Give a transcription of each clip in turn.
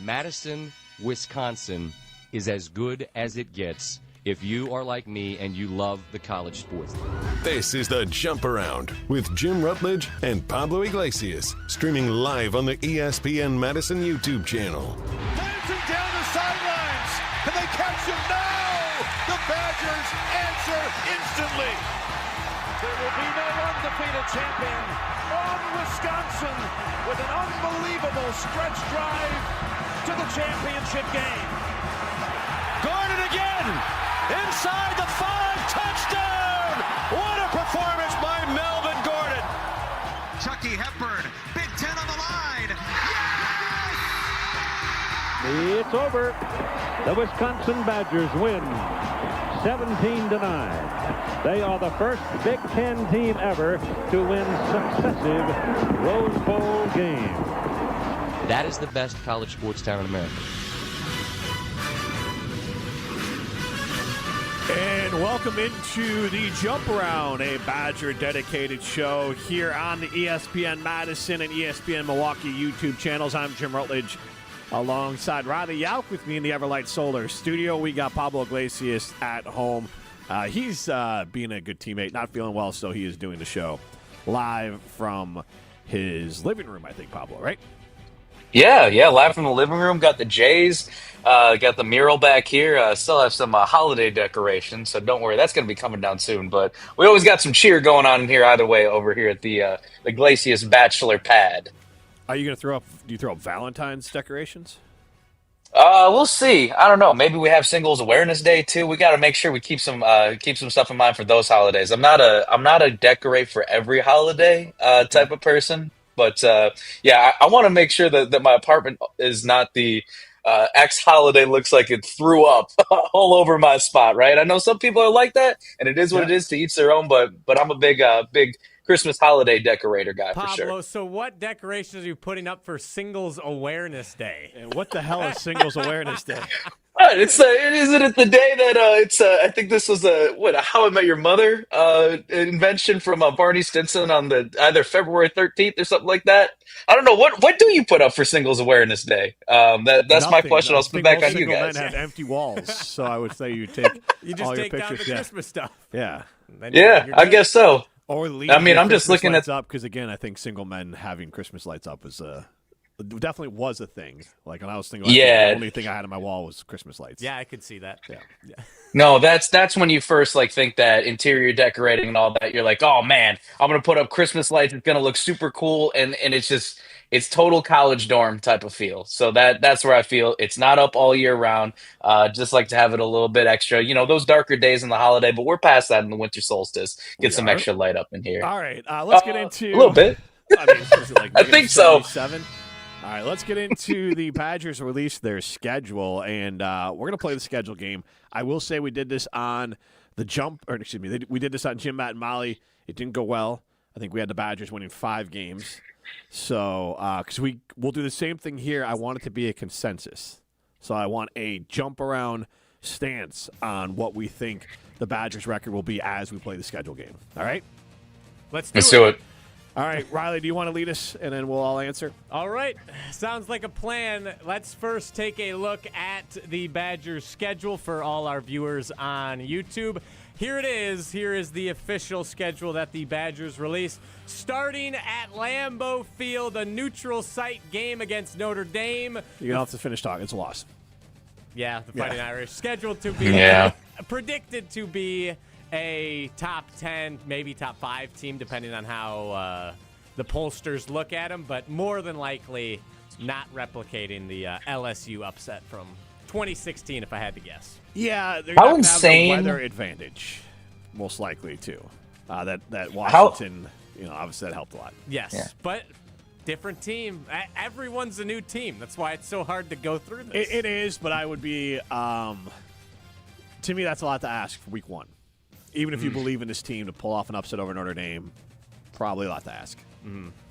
Madison, Wisconsin is as good as it gets if you are like me and you love the college sports. This is the Jump Around with Jim Rutledge and Pablo Iglesias, streaming live on the ESPN Madison YouTube channel. Dancing down the sidelines, and they catch him now. The Badgers answer instantly. There will be no undefeated champion on Wisconsin with an unbelievable stretch drive to the championship game. Gordon again, inside the 5, touchdown! What a performance by Melvin Gordon. Chucky Hepburn, Big Ten on the line. Yes! It's over. The Wisconsin Badgers win 17-9. They are the first Big Ten team ever to win successive Rose Bowl games. That is the best college sports town in America. And welcome into the Jump Around, a Badger-dedicated show here on the ESPN Madison and ESPN Milwaukee YouTube channels. I'm Jim Rutledge, alongside Riley Yauk with me in the Everlight Solar studio. We got Pablo Iglesias at home. He's being a good teammate, not feeling well, so he is doing the show live from his living room, I think, Pablo, right? Yeah, live from the living room. Got the Jays, got the mural back here. Still have some holiday decorations, so don't worry, that's going to be coming down soon. But we always got some cheer going on in here either way over here at the Iglesias Bachelor Pad. Are you going to throw up? Do you throw up Valentine's decorations? We'll see. I don't know. Maybe we have Singles Awareness Day too. We got to make sure we keep some stuff in mind for those holidays. I'm not a decorate for every holiday type of person. But, I want to make sure that my apartment is not the X holiday looks like it threw up all over my spot, right? I know some people are like that, and it is what it is, to each their own, but I'm a big Christmas holiday decorator guy, Pablo, for sure. So what decorations are you putting up for Singles Awareness Day? And what the hell is Singles Awareness Day? Isn't it the day that I think this was a How I Met Your Mother invention from Barney Stinson on either February 13th or something like that. I don't know what do you put up for Singles Awareness Day? That's Nothing. my question. I'll spin back on you Single guys. men have empty walls, so I would say you take You just all your take down pictures. the Christmas stuff. Yeah. Yeah, I guess so. Or leave I mean, your I'm just Christmas looking lights at up because again, I think single men having Christmas lights up is definitely was a thing. Like when I was single, the only thing I had on my wall was Christmas lights. Yeah, I could see that. Yeah. No, that's when you first think that interior decorating and all that. You're like, oh man, I'm gonna put up Christmas lights. It's gonna look super cool, and it's total college dorm type of feel. So that's where I feel it's not up all year round. Just like to have it a little bit extra. Those darker days in the holiday, but we're past that in the winter solstice. Get some extra light up in here. All right, let's get into a little bit. I mean, is it I think so. 77? All right, let's get into the Badgers release their schedule, and we're going to play the schedule game. I will say we did this on we did this on Jim, Matt, and Molly. It didn't go well. I think we had the Badgers winning 5 games. So, because we'll do the same thing here, I want it to be a consensus. So I want a jump around stance on what we think the Badgers record will be as we play the schedule game. All right? Let's do it. All right, Riley, do you want to lead us, and then we'll all answer? All right. Sounds like a plan. Let's first take a look at the Badgers schedule for all our viewers on YouTube. Here it is. Here is the official schedule that the Badgers released. Starting at Lambeau Field, a neutral site game against Notre Dame. You're going to have to finish talking. It's a loss. Yeah, the Fighting Irish. Scheduled to be, predicted to be a top 10, maybe top 5 team, depending on how the pollsters look at them, but more than likely not replicating the LSU upset from 2016, if I had to guess. Yeah, they're How not insane. Have the weather advantage, most likely, too. That Washington, obviously that helped a lot. Yes, but different team. Everyone's a new team. That's why it's so hard to go through this. It is, but I would be, to me, that's a lot to ask for week 1. Even if you believe in this team to pull off an upset over Notre Dame, probably a lot to ask.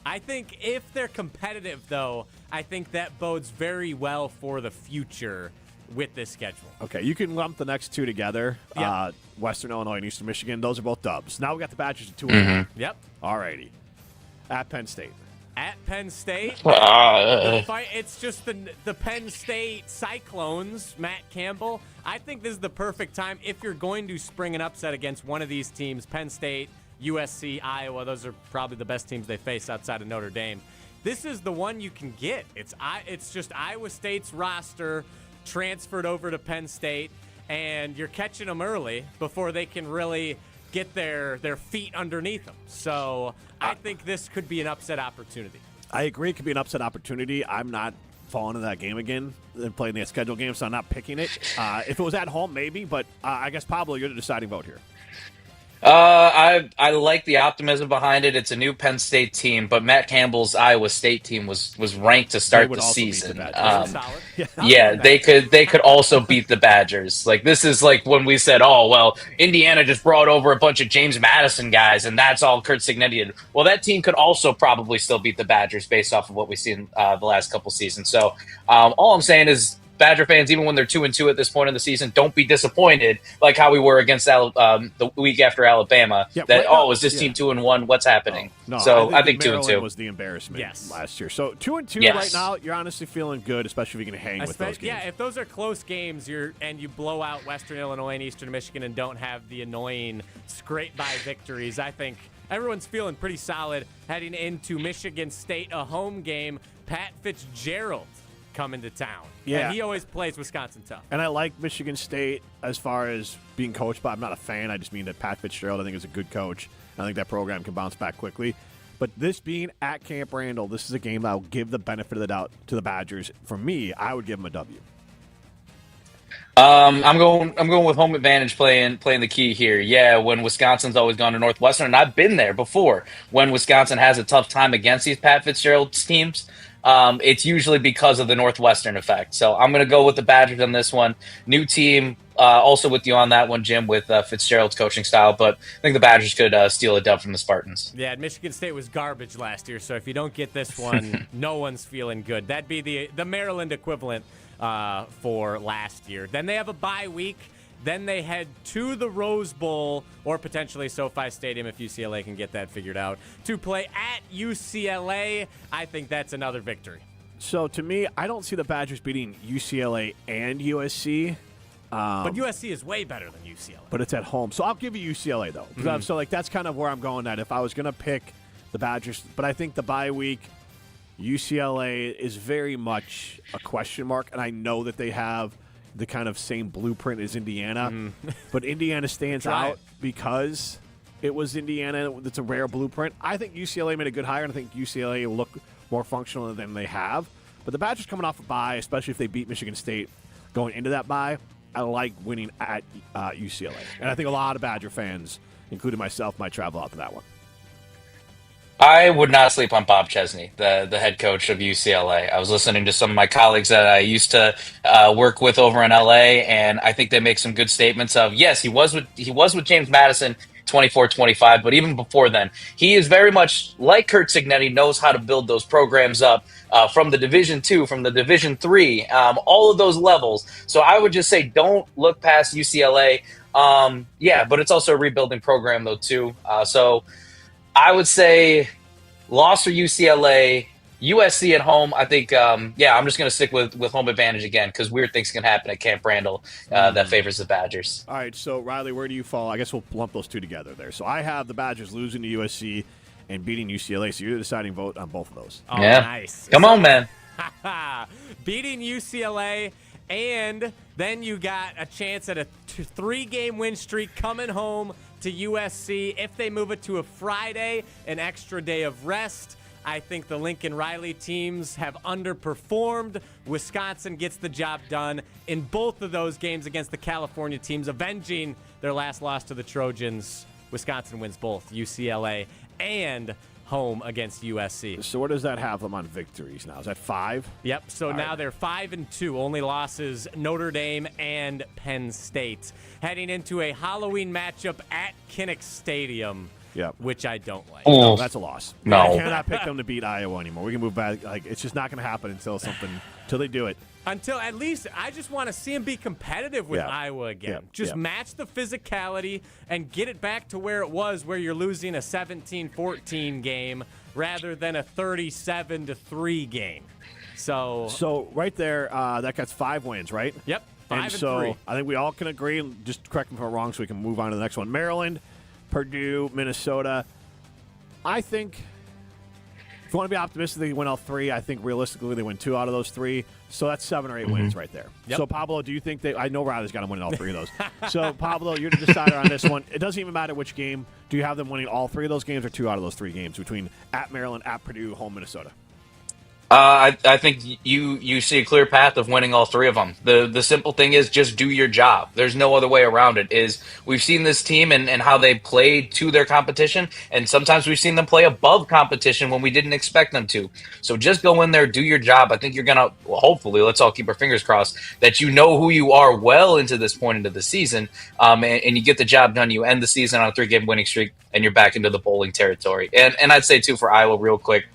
I think if they're competitive, though, I think that bodes very well for the future with this schedule. Okay, you can lump the next 2 together. Yeah. Western Illinois and Eastern Michigan, those are both dubs. Now we got the Badgers at 2-1. Yep. All righty. At Penn State. At Penn State, it's just the Penn State Cyclones, Matt Campbell. I think this is the perfect time if you're going to spring an upset against one of these teams, Penn State, USC, Iowa. Those are probably the best teams they face outside of Notre Dame. This is the one you can get. It's just Iowa State's roster transferred over to Penn State, and you're catching them early before they can really get their feet underneath them. So I think this could be an upset opportunity. I agree. It could be an upset opportunity. I'm not falling into that game again and playing the schedule game, so I'm not picking it. If it was at home, maybe, but I guess Pablo, you're the deciding vote here. I like the optimism behind it. It's a new Penn State team, but Matt Campbell's Iowa State team was ranked to start the season. They could also beat the Badgers. Like, this is like when we said, oh well, Indiana just brought over a bunch of James Madison guys, and that's all Curt Cignetti did. Well, that team could also probably still beat the Badgers based off of what we've seen the last couple seasons. So all I'm saying is, Badger fans, even when they're 2-2 at this point in the season, don't be disappointed like how we were against the week after Alabama. Yeah, is this team 2-1? What's happening? No, so I think Maryland 2-2 was the embarrassment last year. So 2-2 right now, you're honestly feeling good, especially if you can hang with those games. Yeah, if those are close games, you blow out Western Illinois and Eastern Michigan and don't have the annoying scrape-by victories, I think everyone's feeling pretty solid heading into Michigan State, a home game. Pat Fitzgerald coming to town. Yeah. And he always plays Wisconsin tough. And I like Michigan State as far as being coached by. I'm not a fan. I just mean that Pat Fitzgerald, I think, is a good coach. I think that program can bounce back quickly. But this being at Camp Randall, this is a game that will give the benefit of the doubt to the Badgers. For me, I would give them a W. I'm going with home advantage playing the key here. Yeah, when Wisconsin's always gone to Northwestern, and I've been there before. When Wisconsin has a tough time against these Pat Fitzgerald teams, it's usually because of the Northwestern effect. So I'm going to go with the Badgers on this one. New team, also with you on that one, Jim, with Fitzgerald's coaching style. But I think the Badgers could steal a dub from the Spartans. Yeah, Michigan State was garbage last year. So if you don't get this one, no one's feeling good. That'd be the Maryland equivalent for last year. Then they have a bye week. Then they head to the Rose Bowl or potentially SoFi Stadium if UCLA can get that figured out to play at UCLA. I think that's another victory. So to me, I don't see the Badgers beating UCLA and USC. But USC is way better than UCLA. But it's at home. So I'll give you UCLA, though. So that's kind of where I'm going at. If I was going to pick the Badgers, but I think the bye week, UCLA is very much a question mark, and I know that they have the kind of same blueprint as Indiana, but Indiana stands out because it was Indiana. It's a rare blueprint. I think UCLA made a good hire, and I think UCLA will look more functional than they have. But the Badgers coming off a bye, especially if they beat Michigan State going into that bye, I like winning at UCLA. And I think a lot of Badger fans, including myself, might travel out to that one. I would not sleep on Bob Chesney, the head coach of UCLA. I was listening to some of my colleagues that I used to work with over in LA, and I think they make some good statements of, yes, he was with James Madison 24-25, but even before then, he is very much like Curt Cignetti, knows how to build those programs up from the Division II, from the Division III, all of those levels. So I would just say don't look past UCLA. But it's also a rebuilding program, though, too. So I would say loss for UCLA, USC at home. I think, I'm just going to stick with home advantage again because weird things can happen at Camp Randall that favors the Badgers. All right, so Riley, where do you fall? I guess we'll lump those two together there. So I have the Badgers losing to USC and beating UCLA, so you're the deciding vote on both of those. Oh, yeah. Nice. Come on, man. Beating UCLA, and then you got a chance at a 3-game win streak coming home to USC. If they move it to a Friday, an extra day of rest, I think the Lincoln Riley teams have underperformed. Wisconsin gets the job done in both of those games against the California teams, avenging their last loss to the Trojans. Wisconsin wins both UCLA and home against USC. So where does that have them on victories now? Is that 5? Yep. So now they're 5-2. Only losses Notre Dame and Penn State. Heading into a Halloween matchup at Kinnick Stadium. Yep. Which I don't like. No, that's a loss. No. I cannot pick them to beat Iowa anymore. We can move back. It's just not going to happen until they do it. Until at least I just want to see them be competitive with Iowa again. Match the physicality and get it back to where it was, where you're losing a 17-14 game rather than a 37-3 game. So right there, that gets 5 wins, right? Yep, 5 and so 3. I think we all can agree, and just correct me if I'm wrong so we can move on to the next one. Maryland, Purdue, Minnesota. I think if you want to be optimistic, they win all 3. I think realistically they win 2 out of those 3. So that's 7 or 8 wins right there. Yep. So, Pablo, do you think I know Riley's got them winning all 3 of those. So, Pablo, you're the decider on this one. It doesn't even matter which game. Do you have them winning all 3 of those games or 2 out of those 3 games between at Maryland, at Purdue, home Minnesota? I think you see a clear path of winning all 3 of them. The simple thing is just do your job. There's no other way around it. We've seen this team and how they played to their competition, and sometimes we've seen them play above competition when we didn't expect them to. So just go in there, do your job. I think you're going to, hopefully, let's all keep our fingers crossed, that you know who you are well into this point into the season, and you get the job done. You end the season on a 3-game winning streak, and you're back into the bowling territory. And I'd say, too, for Iowa, real quick,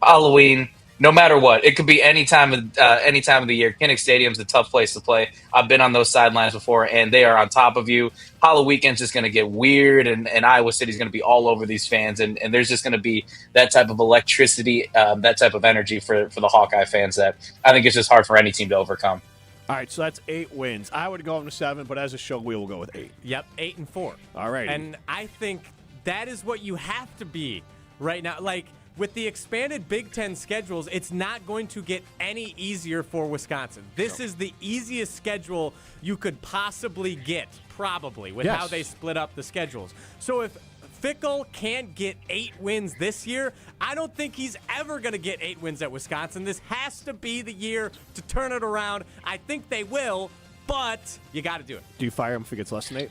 Halloween, no matter what, it could be any time of the year. Kinnick Stadium's a tough place to play. I've been on those sidelines before, and they are on top of you. Halloween weekend's just going to get weird, and Iowa City's going to be all over these fans, and there's just going to be that type of electricity, that type of energy for the Hawkeye fans that I think it's just hard for any team to overcome. All right, so that's 8 wins. I would go up to 7, but as a show, we will go with 8. Yep, 8 and 4. All right. And I think that is what you have to be right now. Like, with the expanded Big Ten schedules, it's not going to get any easier for Wisconsin. This is the easiest schedule you could possibly get, probably, with how they split up the schedules. So if Fickell can't get 8 wins this year, I don't think he's ever going to get 8 wins at Wisconsin. This has to be the year to turn it around. I think they will, but you got to do it. Do you fire him if he gets less than 8?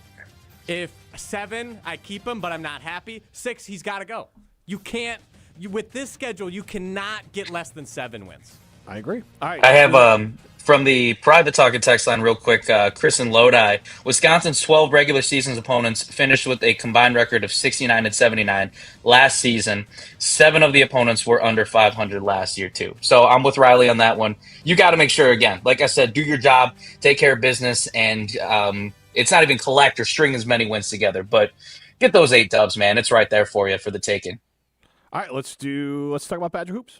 If 7, I keep him, but I'm not happy. 6, he's got to go. You can't. With this schedule, you cannot get less than 7 wins. I agree. All right. I have from the private talking text line real quick, Chris and Lodi. Wisconsin's 12 regular season opponents finished with a combined record of 69 and 79 last season. 7 of the opponents were under 500 last year, too. So I'm with Riley on that one. You got to make sure, again, like I said, do your job, take care of business, and it's not even collect or string as many wins together, but get those 8 dubs, man. It's right there for you for the taking. All right, let's talk about Badger hoops.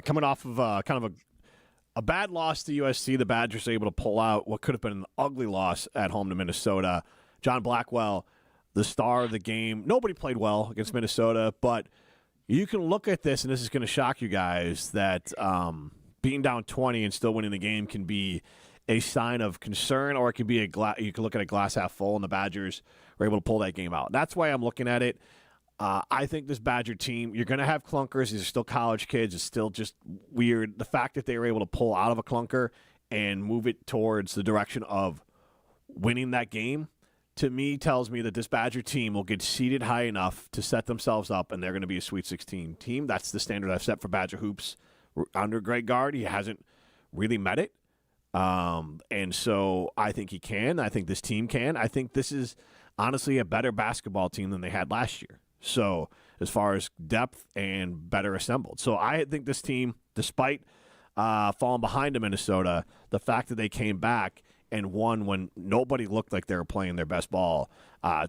Coming off of kind of a bad loss to USC, the Badgers are able to pull out what could have been an ugly loss at home to Minnesota. John Blackwell, the star of the game. Nobody played well against Minnesota, but you can look at this, and this is going to shock you guys, that being down 20 and still winning the game can be a sign of concern, or it can be you can look at a glass half full, and the Badgers were able to pull that game out. That's why I'm looking at it. I think this Badger team, you're going to have clunkers. These are still college kids. It's still just weird. The fact that they were able to pull out of a clunker and move it towards the direction of winning that game, to me, tells me that this Badger team will get seeded high enough to set themselves up, and they're going to be a Sweet 16 team. That's the standard I've set for Badger hoops under Greg Gard. He hasn't really met it. And so I think he can. I think this team can. I think this is honestly a better basketball team than they had last year. So as far as depth and better assembled. So I think this team, despite falling behind to Minnesota, the fact that they came back and won when nobody looked like they were playing their best ball,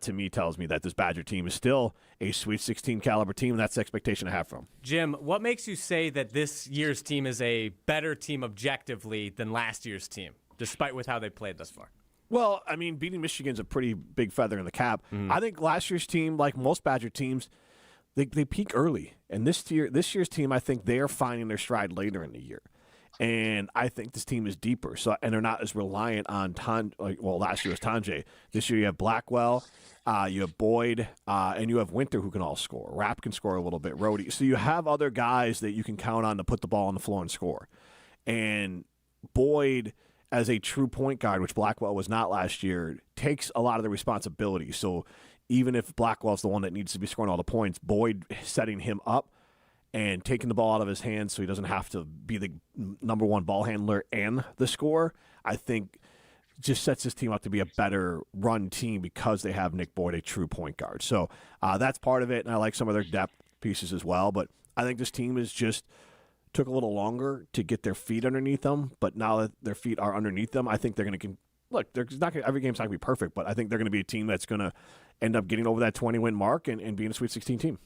to me tells me that this Badger team is still a Sweet 16 caliber team. That's the expectation I have from them. Jim, what makes you say that this year's team is a better team objectively than last year's team, despite with how they played thus far? Well, I mean, beating Michigan's a pretty big feather in the cap. I think last year's team, like most Badger teams, they peak early. And this year's team, I think they are finding their stride later in the year. And I think this team is deeper. So, and they're not as reliant on last year was Tanjay. This year you have Blackwell, you have Boyd, and you have Winter who can all score. Rapp can score a little bit. Rhodey. So you have other guys that you can count on to put the ball on the floor and score. And Boyd, as a true point guard, which Blackwell was not last year, takes a lot of the responsibility. So even if Blackwell's the one that needs to be scoring all the points, Boyd setting him up and taking the ball out of his hands so he doesn't have to be the number one ball handler and the scorer, I think just sets this team up to be a better run team because they have Nick Boyd, a true point guard. So that's part of it, and I like some of their depth pieces as well. But I think this team is just took a little longer to get their feet underneath them, but now that their feet are underneath them, I think they're going to look. Every game's not going to be perfect, but I think they're going to be a team that's going to end up getting over that 20-win mark and being a Sweet 16 team.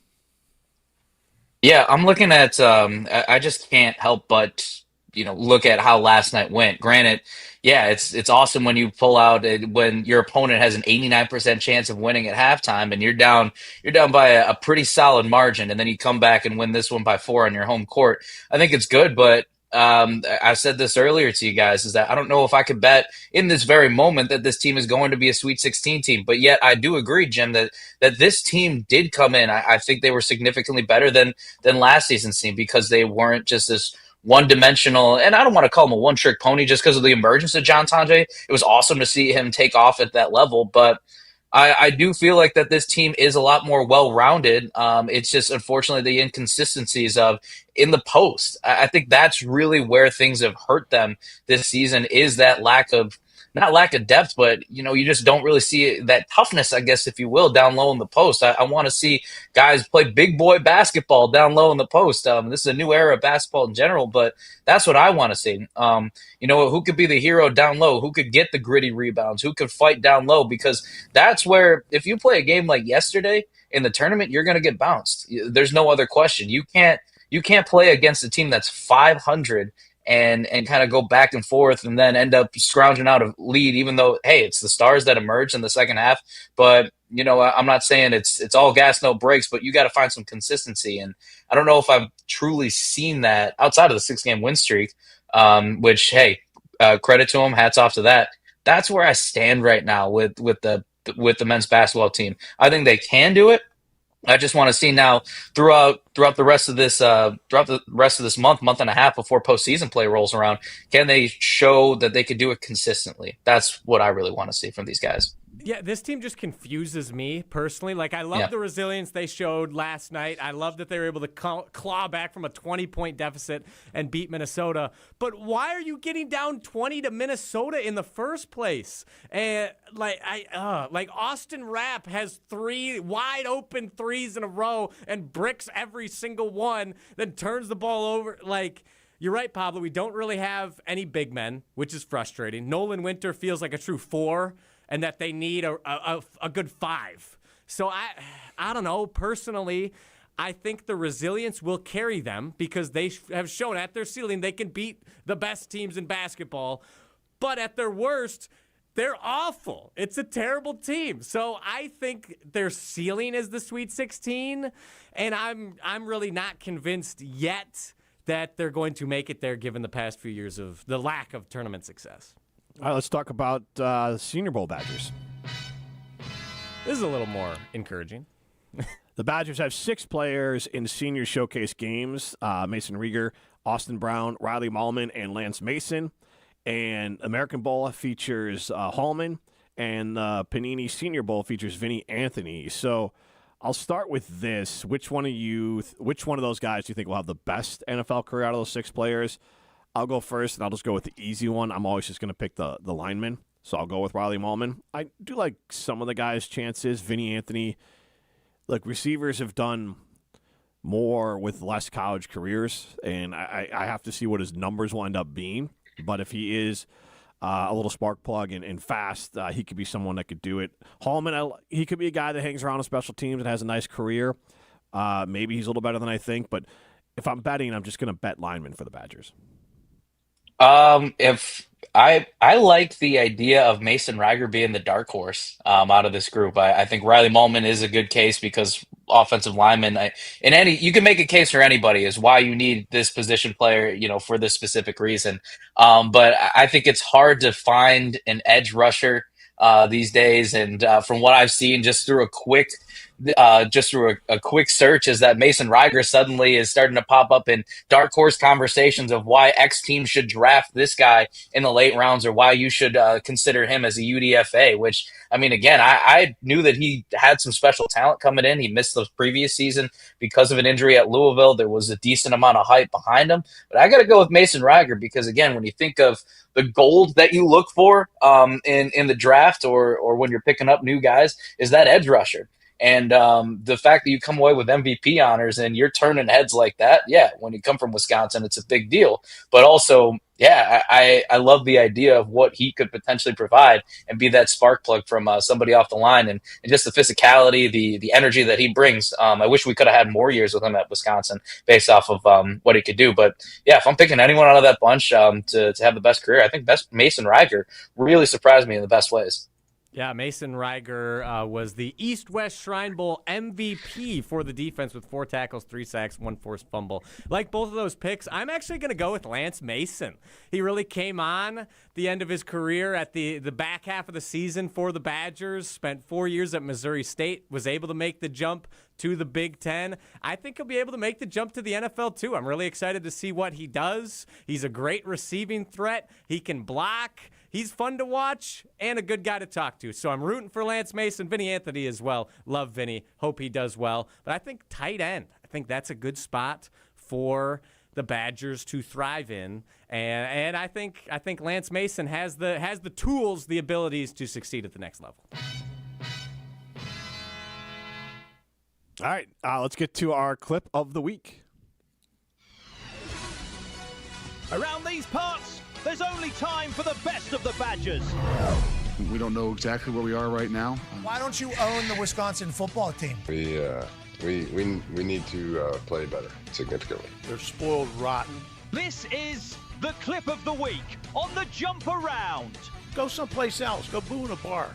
Yeah, I'm looking at. I just can't help but look at how last night went. Granted, yeah, it's awesome when you pull out when your opponent has an 89% chance of winning at halftime, and you're down by a pretty solid margin, and then you come back and win this one by 4 on your home court. I think it's good, but I said this earlier to you guys is that I don't know if I could bet in this very moment that this team is going to be a Sweet 16 team, but yet I do agree, Jim, that this team did come in. I think they were significantly better than last season's team because they weren't just this one-dimensional, and I don't want to call him a one-trick pony just because of the emergence of John Tonje. It was awesome to see him take off at that level, but I do feel like that this team is a lot more well-rounded. It's just, unfortunately, the inconsistencies of in the post. I think that's really where things have hurt them this season is that not lack of depth, but, you just don't really see that toughness, I guess, if you will, down low in the post. I want to see guys play big boy basketball down low in the post. This is a new era of basketball in general, but that's what I want to see. Who could be the hero down low? Who could get the gritty rebounds? Who could fight down low? Because that's where, if you play a game like yesterday in the tournament, you're going to get bounced. There's no other question. You can't play against a team that's 500 and kind of go back and forth and then end up scrounging out a lead, even though, hey, it's the Stars that emerged in the second half. But, I'm not saying it's all gas, no brakes, but you got to find some consistency. And I don't know if I've truly seen that outside of the 6-game win streak, which, hey, credit to them, hats off to that. That's where I stand right now with the men's basketball team. I think they can do it. I just want to see now throughout the rest of this month and a half before postseason play rolls around, can they show that they could do it consistently? That's what I really want to see from these guys. Yeah, this team just confuses me personally. Like, I love the resilience they showed last night. I love that they were able to claw back from a 20-point deficit and beat Minnesota. But why are you getting down 20 to Minnesota in the first place? And like Austin Rapp has 3 wide open threes in a row and bricks every single one, then turns the ball over. Like, you're right, Pablo. We don't really have any big men, which is frustrating. Nolan Winter feels like a true 4. And that they need a good 5. So I don't know. Personally, I think the resilience will carry them because they have shown at their ceiling they can beat the best teams in basketball. But at their worst, they're awful. It's a terrible team. So I think their ceiling is the Sweet 16, and I'm really not convinced yet that they're going to make it there given the past few years of the lack of tournament success. All right, let's talk about the Senior Bowl Badgers. This is a little more encouraging. The Badgers have 6 players in senior showcase games, Mason Rieger, Austin Brown, Riley Mahlman, and Lance Mason. And American Bowl features Hallman, and Panini Senior Bowl features Vinny Anthony. So I'll start with this. Which one of those guys do you think will have the best NFL career out of those 6 players? I'll go first, and I'll just go with the easy one. I'm always just going to pick the lineman, so I'll go with Riley Mahlman. I do like some of the guys' chances. Vinny Anthony, look, receivers have done more with less college careers, and I have to see what his numbers will end up being. But if he is a little spark plug and fast, he could be someone that could do it. Hallman, he could be a guy that hangs around on special teams and has a nice career. Maybe he's a little better than I think, but if I'm betting, I'm just going to bet lineman for the Badgers. If I like the idea of Mason Rieger being the dark horse out of this group. I think Riley Mahlman is a good case because offensive lineman you can make a case for anybody is why you need this position player, for this specific reason. But I think it's hard to find an edge rusher these days, and from what I've seen just through a quick search is that Mason Rieger suddenly is starting to pop up in dark horse conversations of why X team should draft this guy in the late rounds or why you should consider him as a UDFA, which, I mean, again, I knew that he had some special talent coming in. He missed the previous season because of an injury at Louisville. There was a decent amount of hype behind him, but I got to go with Mason Rieger because, again, when you think of the gold that you look for in the draft or when you're picking up new guys is that edge rusher. And the fact that you come away with MVP honors and you're turning heads like that, yeah, when you come from Wisconsin, it's a big deal. But also, yeah, I love the idea of what he could potentially provide and be that spark plug from somebody off the line, and just the physicality, the energy that he brings. I wish we could have had more years with him at Wisconsin based off of what he could do. But yeah, if I'm picking anyone out of that bunch to have the best career, I think best Mason Reiger really surprised me in the best ways. Yeah, Mason Reiger was the East-West Shrine Bowl MVP for the defense with 4 tackles, 3 sacks, 1 forced fumble. Like both of those picks, I'm actually going to go with Lance Mason. He really came on the end of his career at the back half of the season for the Badgers, spent 4 years at Missouri State, was able to make the jump to the Big Ten. I think he'll be able to make the jump to the NFL, too. I'm really excited to see what he does. He's a great receiving threat. He can block. He's fun to watch and a good guy to talk to. So I'm rooting for Lance Mason, Vinny Anthony as well. Love Vinny. Hope he does well. But I think tight end, I think that's a good spot for the Badgers to thrive in. And I think Lance Mason has the tools, the abilities to succeed at the next level. All right, let's get to our clip of the week. Around these parts, there's only time for the best of the Badgers. We don't know exactly where we are right now. Why don't you own the Wisconsin football team? We need to play better significantly. They're spoiled rotten. This is the clip of the week on the Jump Around. Go someplace else. Go boo in a bar.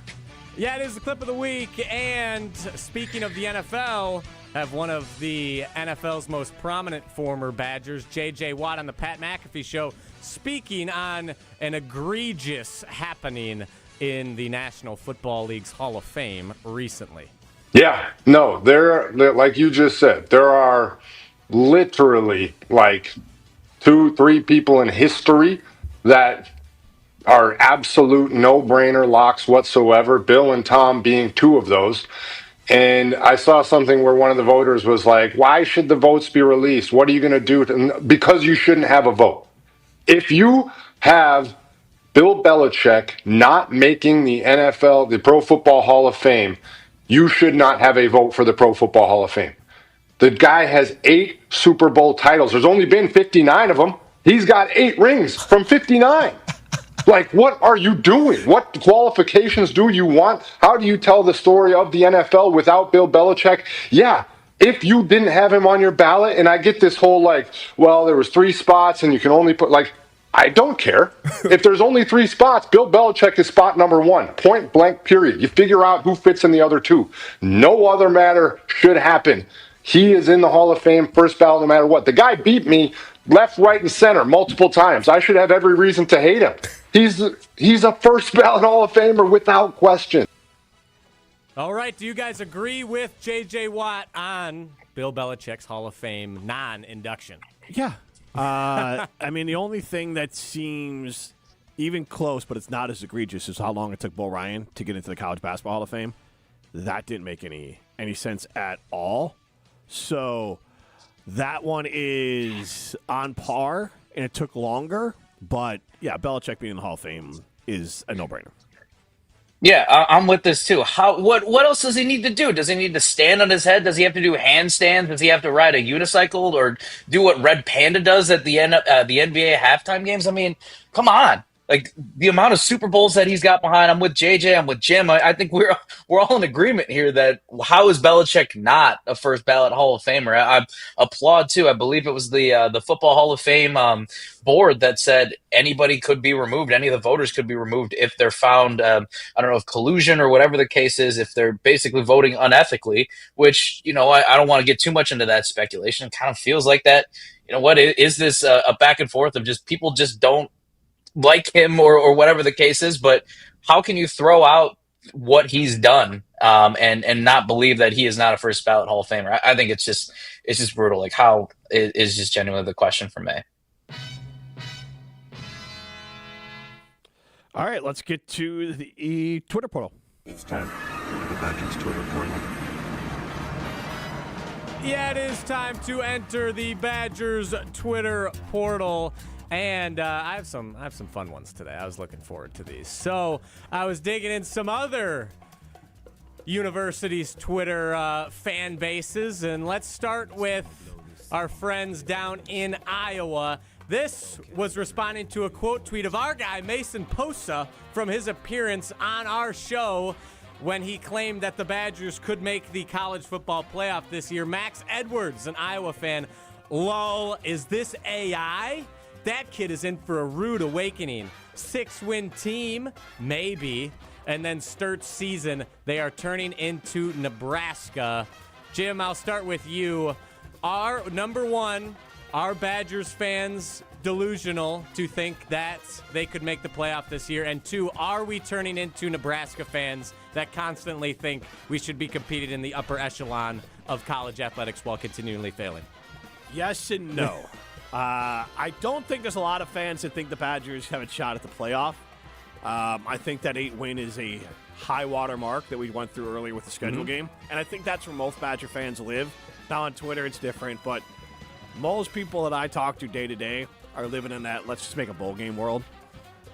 Yeah, it is the clip of the week. And speaking of the NFL, have one of the NFL's most prominent former Badgers, J.J. Watt, on the Pat McAfee Show, speaking on an egregious happening in the National Football League's Hall of Fame recently. Yeah, no, there, like you just said, there are literally like 2-3 people in history that are absolute no-brainer locks whatsoever, Bill and Tom being 2 of those. And I saw something where one of the voters was like, why should the votes be released? What are you going to do? Because you shouldn't have a vote. If you have Bill Belichick not making the NFL, the Pro Football Hall of Fame, you should not have a vote for the Pro Football Hall of Fame. The guy has 8 Super Bowl titles. There's only been 59 of them. He's got 8 rings from 59. Like, what are you doing? What qualifications do you want? How do you tell the story of the NFL without Bill Belichick? Yeah, if you didn't have him on your ballot, and I get this whole, like, well, there was 3 spots and you can only put, like, I don't care. If there's only 3 spots, Bill Belichick is spot number 1. Point blank, period. You figure out who fits in the other 2. No other matter should happen. He is in the Hall of Fame, first ballot, no matter what. The guy beat me left, right, and center multiple times. I should have every reason to hate him. He's a first ballot Hall of Famer without question. All right, do you guys agree with J.J. Watt on Bill Belichick's Hall of Fame non-induction? Yeah. I mean, the only thing that seems even close, but it's not as egregious, is how long it took Bo Ryan to get into the College Basketball Hall of Fame. That didn't make any sense at all. So that one is on par, and it took longer. But, yeah, Belichick being in the Hall of Fame is a no-brainer. Yeah, I'm with this too. What else does he need to do? Does he need to stand on his head? Does he have to do handstands? Does he have to ride a unicycle or do what Red Panda does at the NBA halftime games? I mean, come on. Like, the amount of Super Bowls that he's got behind, I'm with JJ, I'm with Jim. I think we're all in agreement here that how is Belichick not a first ballot Hall of Famer? I applaud too. I believe it was the Football Hall of Fame board that said anybody could be removed. Any of the voters could be removed if they're found, I don't know, if collusion or whatever the case is, if they're basically voting unethically, which, you know, I don't want to get too much into that speculation. It kind of feels like that, you know what, is this a back and forth of just people just don't like him or whatever the case is, but how can you throw out what he's done and not believe that he is not a first ballot Hall of Famer? I think it's just brutal. Like, how is just genuinely the question for me. All right, let's get to the Twitter portal. It's time for the Badgers Twitter portal. Yeah, it is time to enter the Badgers Twitter portal. And I have some fun ones today. I was looking forward to these. So I was digging in some other universities' Twitter fan bases, and let's start with our friends down in Iowa. This was responding to a quote tweet of our guy, Mason Posa, from his appearance on our show when he claimed that the Badgers could make the college football playoff this year. Max Edwards, an Iowa fan, lol, is this AI? That kid is in for a rude awakening. 6-win team, maybe. And then Sturt's season, they are turning into Nebraska. Jim, I'll start with you. Number one, are Badgers fans delusional to think that they could make the playoff this year? And two, are we turning into Nebraska fans that constantly think we should be competing in the upper echelon of college athletics while continually failing? Yes and no. I don't think there's a lot of fans that think the Badgers have a shot at the playoff. I think that 8-win is a high water mark that we went through earlier with the schedule game. And I think that's where most Badger fans live. Now on Twitter it's different, but most people that I talk to day to day are living in that let's just make a bowl game world.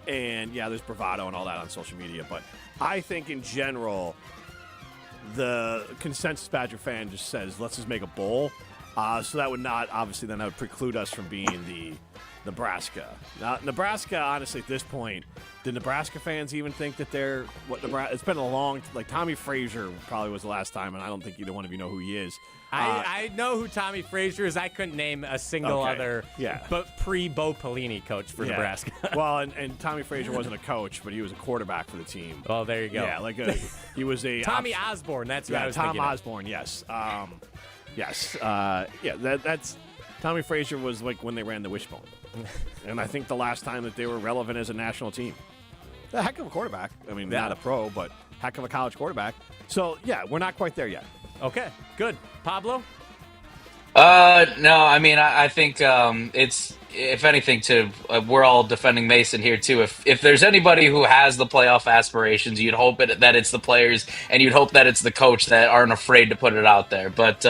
And yeah, there's bravado and all that on social media. But I think in general, the consensus Badger fan just says let's just make a bowl. So that would not, obviously, then that would preclude us from being the Nebraska. Now, Nebraska, honestly, at this point, did Nebraska fans even think that they're what Nebraska? It's been a long, like Tommy Frazier probably was the last time, and I don't think either one of you know who he is. I know who Tommy Frazier is. I couldn't name a single other but pre-Bo Pelini coach for Nebraska. Well, and Tommy Frazier wasn't a coach, but he was a quarterback for the team. Oh, there you go. Yeah, he was a Tommy Osborne. That's what I was thinking. Tom Osborne, yes. Yes. That's Tommy Frazier was like when they ran the wishbone. And I think the last time that they were relevant as a national team. A heck of a quarterback. I mean, not a pro, but heck of a college quarterback. So, yeah, we're not quite there yet. Okay, good. Pablo? No, I mean, I think it's, if anything, we're all defending Mason here, too. If there's anybody who has the playoff aspirations, you'd hope that it's the players, and you'd hope that it's the coach that aren't afraid to put it out there. But,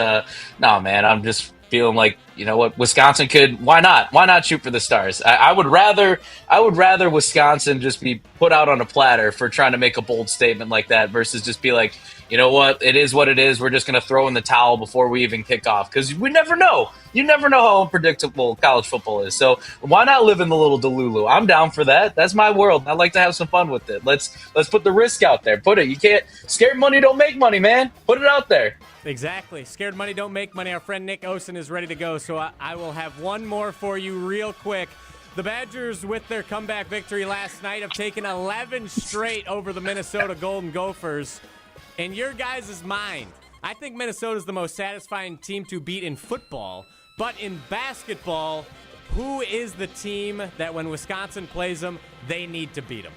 no, man, I'm just feeling like, you know what, Wisconsin could, why not shoot for the stars? I would rather Wisconsin just be put out on a platter for trying to make a bold statement like that versus just be like, you know what, it is what it is. We're just going to throw in the towel before we even kick off because we never know. You never know how unpredictable college football is. So why not live in the little Delulu? I'm down for that. That's my world. I like to have some fun with it. Let's put the risk out there. Put it. You can't. Scared money don't make money, man. Put it out there. Exactly. Scared money don't make money. Our friend Nick Osen is ready to go. So I will have one more for you real quick. The Badgers, with their comeback victory last night, have taken 11 straight over the Minnesota Golden Gophers. In your guys' mind, I think Minnesota's the most satisfying team to beat in football. But in basketball, who is the team that when Wisconsin plays them, they need to beat them?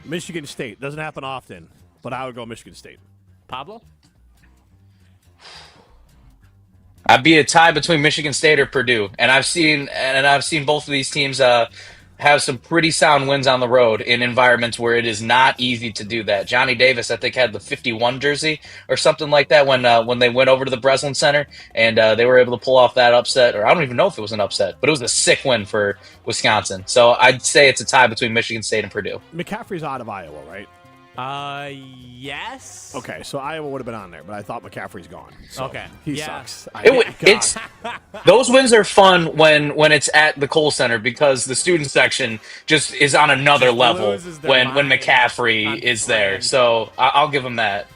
Michigan State. Doesn't happen often, but I would go Michigan State. Pablo? I'd be a tie between Michigan State or Purdue. And I've seen both of these teams have some pretty sound wins on the road in environments where it is not easy to do that. Johnny Davis, I think, had the 51 jersey or something like that when they went over to the Breslin Center, and they were able to pull off that upset. Or I don't even know if it was an upset, but it was a sick win for Wisconsin. So I'd say it's a tie between Michigan State and Purdue. McCaffrey's out of Iowa, right? Yes. Okay, so Iowa would have been on there, but I thought McCaffrey's gone. So okay. He sucks. It's those wins are fun when it's at the Kohl Center because the student section just is on another level when McCaffrey is there. So I'll give him that.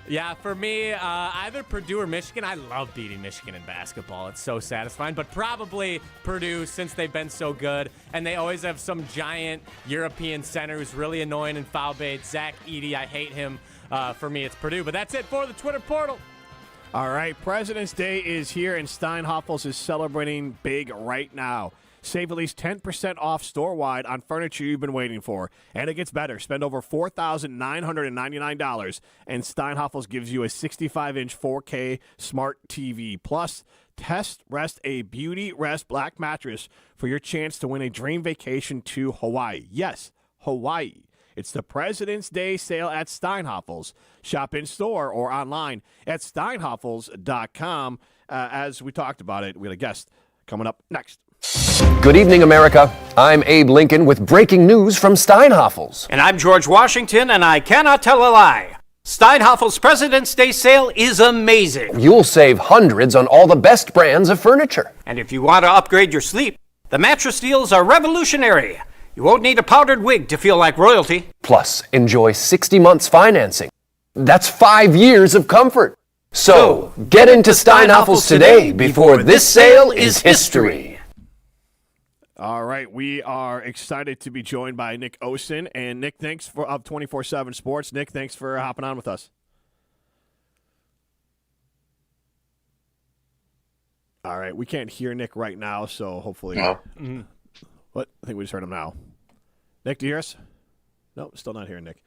Yeah, for me, either Purdue or Michigan. I love beating Michigan in basketball. It's so satisfying. But probably Purdue, since they've been so good. And they always have some giant European center who's really annoying and foul bait. Zach Edey, I hate him. For me, it's Purdue. But that's it for the Twitter portal. All right, President's Day is here, and Steinhafels is celebrating big right now. Save at least 10% off store-wide on furniture you've been waiting for. And it gets better. Spend over $4,999, and Steinhafels gives you a 65-inch 4K smart TV. Plus, rest a Beauty Rest Black mattress for your chance to win a dream vacation to Hawaii. Yes, Hawaii. It's the President's Day sale at Steinhafels. Shop in-store or online at steinhafels.com. As we talked about it, we had a guest coming up next. Good evening, America. I'm Abe Lincoln with breaking news from Steinhafels. And I'm George Washington, and I cannot tell a lie. Steinhafels' President's Day sale is amazing. You'll save hundreds on all the best brands of furniture. And if you want to upgrade your sleep, The mattress deals are revolutionary. You won't need a powdered wig to feel like royalty. Plus, enjoy 60 months financing. That's 5 years of comfort. So, get into Steinhafels today before this sale is history. All right, we are excited to be joined by Nick Osen. And Nick, thanks for up 24/7 Sports. Nick, thanks for hopping on with us. All right, we can't hear Nick right now, so hopefully. No. What? I think we just heard him now. Nick, do you hear us? No, still not hearing Nick.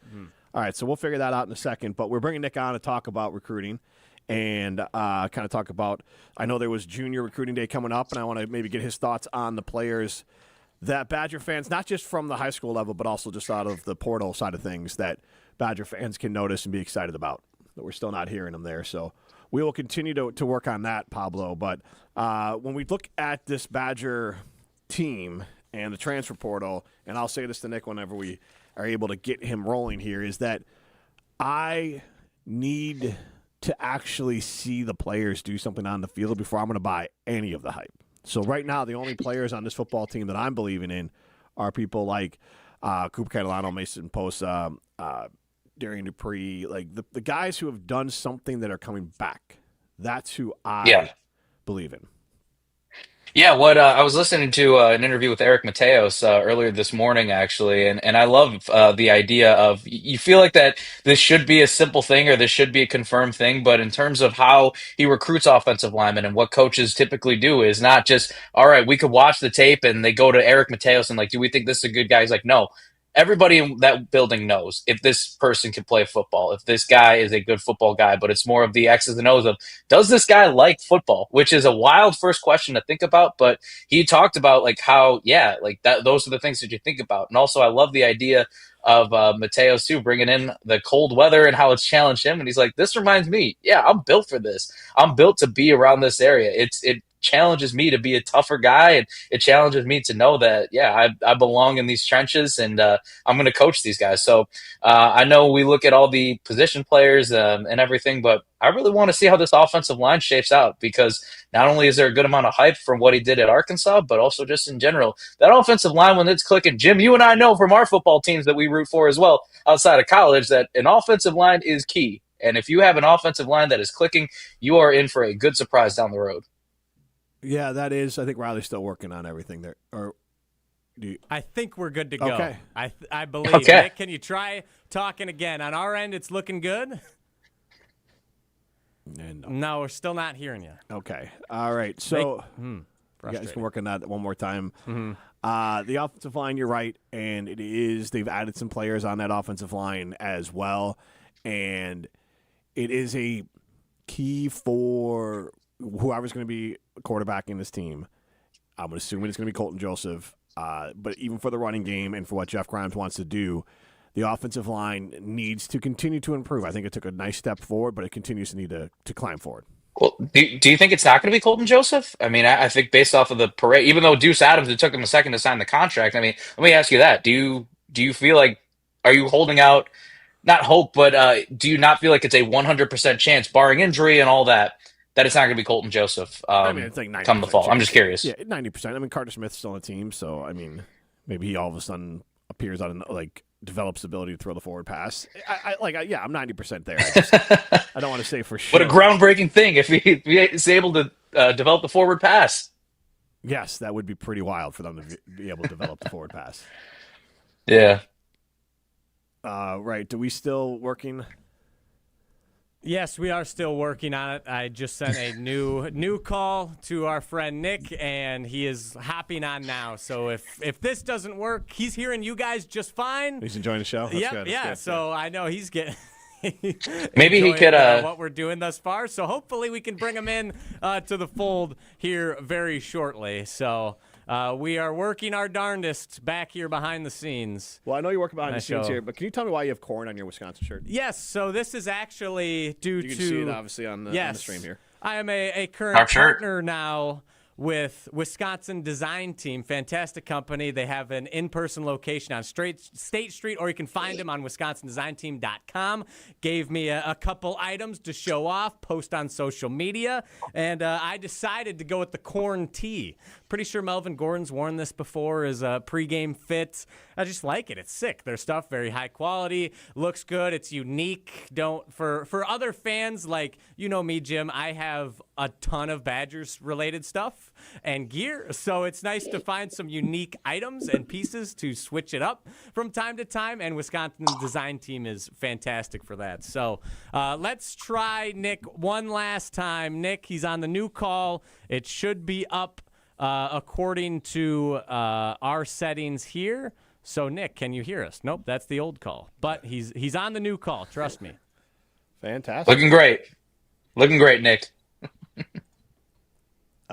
All right, so we'll figure that out in a second. But we're bringing Nick on to talk about recruiting and kind of talk about, I know there was junior recruiting day coming up, and I want to maybe get his thoughts on the players that Badger fans, not just from the high school level, but also just out of the portal side of things, that Badger fans can notice and be excited about. But we're still not hearing them there, so we will continue to work on that, Pablo. But when we look at this Badger team and the transfer portal, and I'll say this to Nick whenever we are able to get him rolling here, is that I need to actually see the players do something on the field before I'm going to buy any of the hype. So right now, the only players on this football team that I'm believing in are people like Cooper Catalano, Mason Post, Darian Dupree, like the guys who have done something that are coming back. That's who I believe in. Yeah, what I was listening to an interview with Eric Mateos earlier this morning, actually, and I love the idea of you feel like that this should be a simple thing or this should be a confirmed thing, but in terms of how he recruits offensive linemen and what coaches typically do is not just, all right, we could watch the tape and they go to Eric Mateos and like, do we think this is a good guy? He's like, no. Everybody in that building knows if this person can play football, if this guy is a good football guy, but it's more of the X's and O's of, does this guy like football? Which is a wild first question to think about, but he talked about like how, like that, those are the things that you think about. And also I love the idea of Mateos too, bringing in the cold weather and how it's challenged him. And he's like, this reminds me, I'm built for this. I'm built to be around this area. It challenges me to be a tougher guy, and it challenges me to know that I belong in these trenches, and I'm going to coach these guys. So I know we look at all the position players and everything, but I really want to see how this offensive line shapes out, because not only is there a good amount of hype from what he did at Arkansas, but also just in general, that offensive line, when it's clicking, Jim, you and I know from our football teams that we root for as well outside of college, that an offensive line is key. And if you have an offensive line that is clicking, you are in for a good surprise down the road. Yeah, that is. I think Riley's still working on everything there. Or do you? I think we're good to go. Okay. I believe. Okay. Nick, can you try talking again? On our end, it's looking good. No, we're still not hearing you. Okay. All right. So you guys can work on that one more time. The offensive line, you're right, and they've added some players on that offensive line as well, and it is a key for whoever's going to be quarterbacking this team. I'm assuming it's going to be Colton Joseph, but even for the running game and for what Jeff Grimes wants to do, the offensive line needs to continue to improve. I think it took a nice step forward, but it continues to need to climb forward. Well, do you think it's not going to be Colton Joseph? I mean, I think based off of the parade, even though Deuce Adams, it took him a second to sign the contract. I mean, let me ask you that. Do you feel like, are you holding out, not hope, but do you not feel like it's a 100% chance, barring injury and all that it's not going to be Colton Joseph I mean, it's like 90% come the fall? chance. I'm just curious. Yeah, 90%. I mean, Carter Smith's still on the team, so, I mean, maybe he all of a sudden appears out and, develops the ability to throw the forward pass. I'm 90% there. I don't want to say for sure. What a groundbreaking thing if he is able to develop the forward pass. Yes, that would be pretty wild for them to be able to develop the forward pass. Yeah. Right. Do we still working? Yes, we are still working on it. I just sent a new call to our friend Nick, and he is hopping on now. So if this doesn't work, he's hearing you guys just fine. He's enjoying the show? That's good. Yeah, That's good. So I know he's getting maybe he could what we're doing thus far. So hopefully we can bring him in to the fold here very shortly. So we are working our darndest back here behind the scenes. Well, I know you're working behind the scenes here, but can you tell me why you have corn on your Wisconsin shirt? Yes, so this is actually due to... You can see it, obviously, on the stream here. I am a current partner now with Wisconsin Design Team. Fantastic company. They have an in-person location on State Street, or you can find them on wisconsindesignteam.com. Gave me a couple items to show off, post on social media, and I decided to go with the corn tee. Pretty sure Melvin Gordon's worn this before as a pregame fit. I just like it. It's sick. Their stuff, very high quality, looks good. It's unique. For other fans, like, you know me, Jim, I have a ton of Badgers-related stuff and gear, so it's nice to find some unique items and pieces to switch it up from time to time, and Wisconsin's Design Team is fantastic for that. So let's try Nick one last time. Nick, he's on the new call. It should be up according to our settings here. So, Nick, can you hear us? Nope, that's the old call. But he's on the new call. Trust me. Fantastic. Looking great. Looking great, Nick.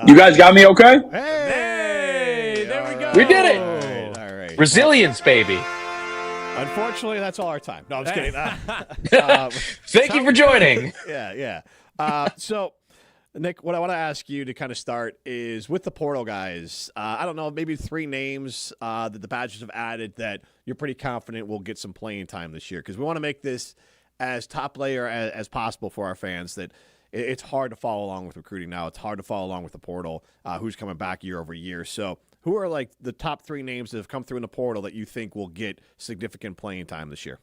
You guys got me okay? Hey, there we go. We did it. All right. Resilience, baby. Unfortunately, that's all our time. No, I'm just kidding. Thank you for joining. Yeah. So, Nick, what I want to ask you to kind of start is with the portal guys. I don't know, maybe 3 names that the Badgers have added that you're pretty confident will get some playing time this year, because we want to make this as top layer as possible for our fans. That it's hard to follow along with recruiting now. It's hard to follow along with the portal, who's coming back year over year. So who are like the top 3 names that have come through in the portal that you think will get significant playing time this year?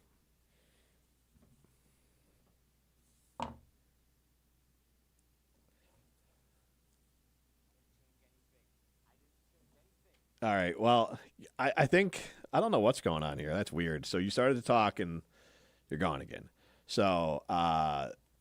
All right. Well, I think I don't know what's going on here. That's weird. So you started to talk and you're gone again. So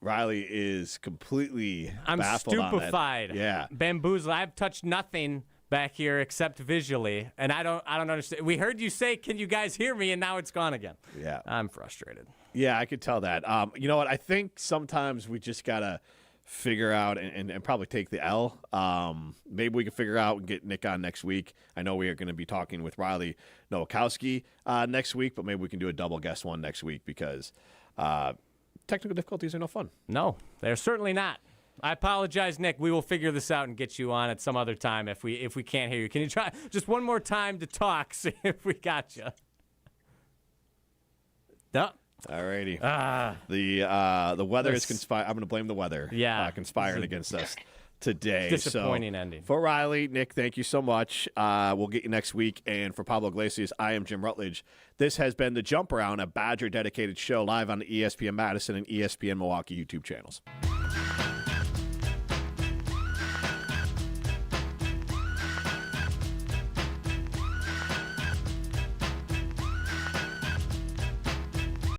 Riley is completely baffled stupefied. On that. Yeah. Bamboozled. I've touched nothing back here except visually, and I don't understand. We heard you say, "Can you guys hear me?" and now it's gone again. Yeah. I'm frustrated. Yeah, I could tell that. You know what? I think sometimes we just gotta figure out and probably take the L. Maybe we can figure out and get Nick on next week. I know we are going to be talking with Riley Nowakowski next week, but maybe we can do a double guest one next week, because technical difficulties are no fun. No, they're certainly not. I apologize, Nick. We will figure this out and get you on at some other time if we can't hear you. Can you try just one more time to talk, see if we got you? No. All righty. The weather is conspiring. I'm going to blame the weather. Yeah. Conspiring against us today. Disappointing ending. For Riley, Nick, thank you so much. We'll get you next week. And for Pablo Iglesias, I am Jim Rutledge. This has been The Jump Around, a Badger-dedicated show live on the ESPN Madison and ESPN Milwaukee YouTube channels.